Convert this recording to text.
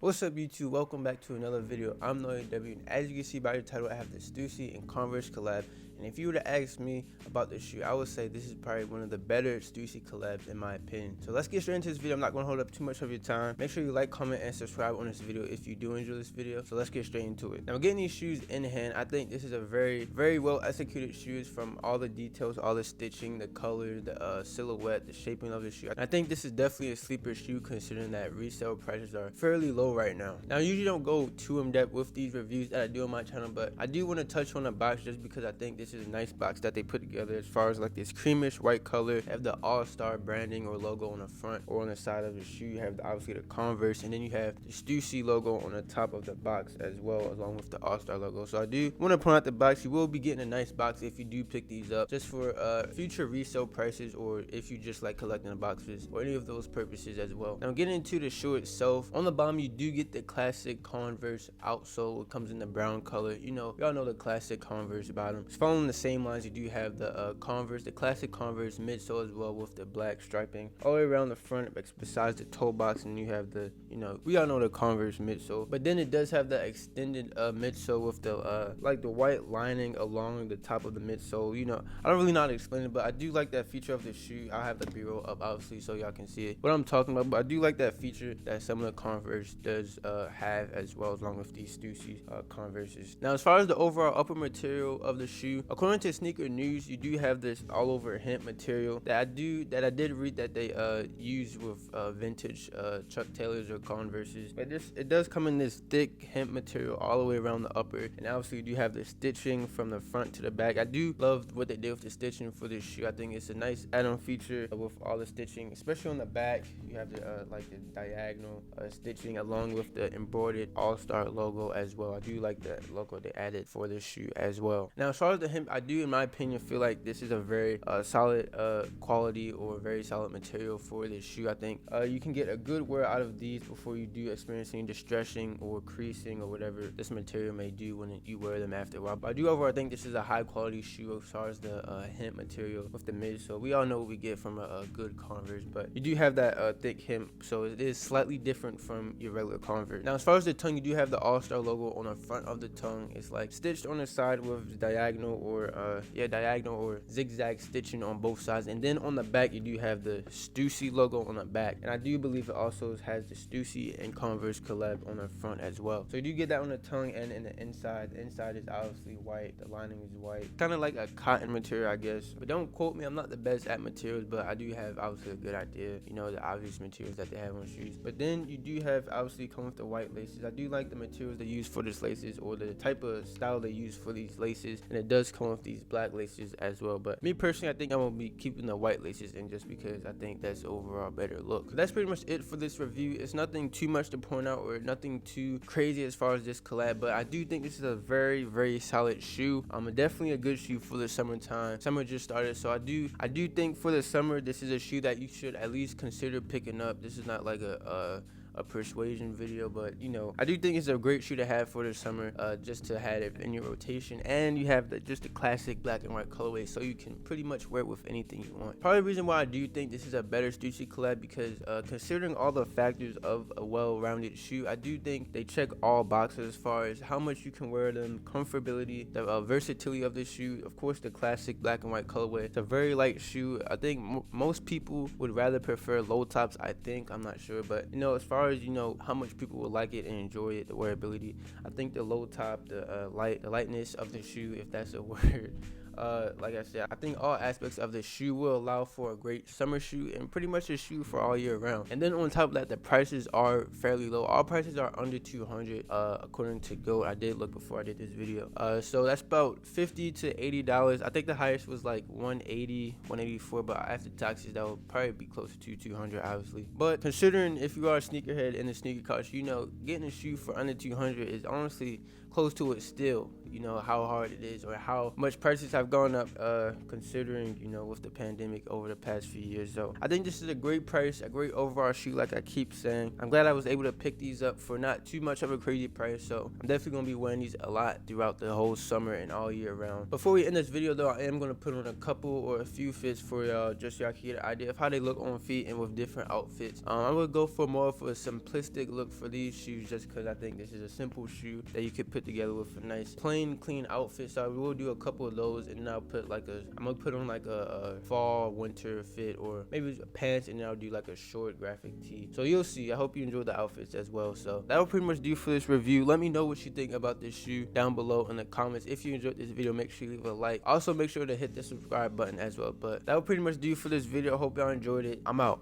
What's up YouTube, welcome back to another video. I'm NoahEW, and as you can see by the title, I have the Stussy and Converse collab. And if you were to ask me about this shoe, I would say this is probably one of the better Stussy collabs in my opinion. So let's get straight into this video. I'm not going to hold up too much of your time. Make sure you like, comment, and subscribe on this video if you do enjoy this video. So let's get straight into it. Now getting these shoes in hand, I think this is a very well executed shoes from all the details, all the stitching, the color, the silhouette, the shaping of the shoe. I think this is definitely a sleeper shoe considering that resale prices are fairly low right now. Now I usually don't go too in depth with these reviews that I do on my channel, but I do want to touch on the box just because I think this is a nice box that they put together as far as like this creamish white color. Have the all-star branding or logo on the front or on the side of the shoe. You have obviously the Converse, and then you have the Stussy logo on the top of the box as well, along with the all-star logo. So I do want to point out the box. You will be getting a nice box if you do pick these up, just for future resale prices, or if you just like collecting the boxes, or any of those purposes as well. Now getting into the shoe itself, on the bottom you do get the classic Converse outsole. It comes in the brown color. You know, y'all know the classic Converse bottom. It's following the same lines. You do have the Converse, the classic Converse midsole as well, with the black striping all the way around the front besides the toe box, and you have the, you know, we all know the Converse midsole, but then it does have the extended midsole with the like the white lining along the top of the midsole. You know, I don't really know how to explain it, but I do like that feature of the shoe. I'll have the B-roll up obviously so y'all can see it, what I'm talking about, but I do like that feature that some of the Converse does have as well, along with these Stussy Converses. Now as far as the overall upper material of the shoe, according to Sneaker News, you do have this all over hemp material that I did read that they use with vintage Chuck Taylors or Converses, but it does come in this thick hemp material all the way around the upper, and obviously you do have the stitching from the front to the back. I do love what they did with the stitching for this shoe. I think it's a nice add-on feature with all the stitching, especially on the back. You have the like the diagonal stitching along with the embroidered all-star logo as well. I do like the logo they added for this shoe as well. Now as far as the hemp, I do in my opinion feel like this is a very solid quality or very solid material for this shoe. I think you can get a good wear out of these before you do experience any distressing or creasing or whatever this material may do when you wear them after a while. But I do overall think this is a high quality shoe as far as the hemp material with the midsole. We all know what we get from a good Converse, but you do have that thick hemp, so it is slightly different from your regular Converse. Now as far as the tongue, you do have the all-star logo on the front of the tongue. It's like stitched on the side with diagonal or zigzag stitching on both sides, and then on the back you do have the Stussy logo on the back, and I do believe it also has the Stussy and Converse collab on the front as well. So you do get that on the tongue and in the inside. The inside is obviously white, the lining is white, kind of like a cotton material I guess, but don't quote me, I'm not the best at materials, but I do have obviously a good idea, you know, the obvious materials that they have on shoes. But then you do have obviously come with the white laces. I do like the materials they use for these laces, or the type of style they use for these laces, and it does come with these black laces as well. But me personally, I think I'm gonna be keeping the white laces in just because I think that's overall better look. So that's pretty much it for this review. It's nothing too much to point out or nothing too crazy as far as this collab, but I do think this is a very solid shoe. Definitely a good shoe for the summertime. Summer just started, so I do think for the summer this is a shoe that you should at least consider picking up. This is not like a persuasion video, but you know, I do think it's a great shoe to have for the summer, just to have it in your rotation, and you have just the classic black and white colorway, so you can pretty much wear it with anything you want. Probably the reason why I do think this is a better Stussy collab, because considering all the factors of a well-rounded shoe, I do think they check all boxes as far as how much you can wear them, comfortability, the versatility of the shoe, of course the classic black and white colorway. It's a very light shoe. I think most people would rather prefer low tops, I think, I'm not sure, but you know, as far as you know how much people will like it and enjoy it, the wearability, I think the low top, the lightness of the shoe, if that's a word, like I said, I think all aspects of the shoe will allow for a great summer shoe and pretty much a shoe for all year round. And then on top of that, the prices are fairly low. All prices are under 200 according to Go. I did look before I did this video, so that's about $50 to $80. I think the highest was like 180, 184, but after taxes that will probably be closer to 200 obviously. But considering if you are a sneakerhead in the sneaker culture, you know, getting a shoe for under 200 is honestly close to it still. You know how hard it is, or how much prices have have gone up considering, you know, with the pandemic over the past few years. So I think this is a great price, a great overall shoe, like I keep saying. I'm glad I was able to pick these up for not too much of a crazy price. So I'm definitely gonna be wearing these a lot throughout the whole summer and all year round. Before we end this video though, I am gonna put on a couple or a few fits for y'all, just so y'all can get an idea of how they look on feet and with different outfits. I would go for more of a simplistic look for these shoes, just because I think this is a simple shoe that you could put together with a nice plain clean outfit. So we will do a couple of those, and then I'll put like I'm gonna put on like a fall winter fit, or maybe pants, and then I'll do like a short graphic tee. So you'll see. I hope you enjoy the outfits as well. So that'll pretty much do for this review. Let me know what you think about this shoe down below in the comments. If you enjoyed this video, make sure you leave a like. Also make sure to hit the subscribe button as well. But that'll pretty much do for this video. I hope y'all enjoyed it. I'm out.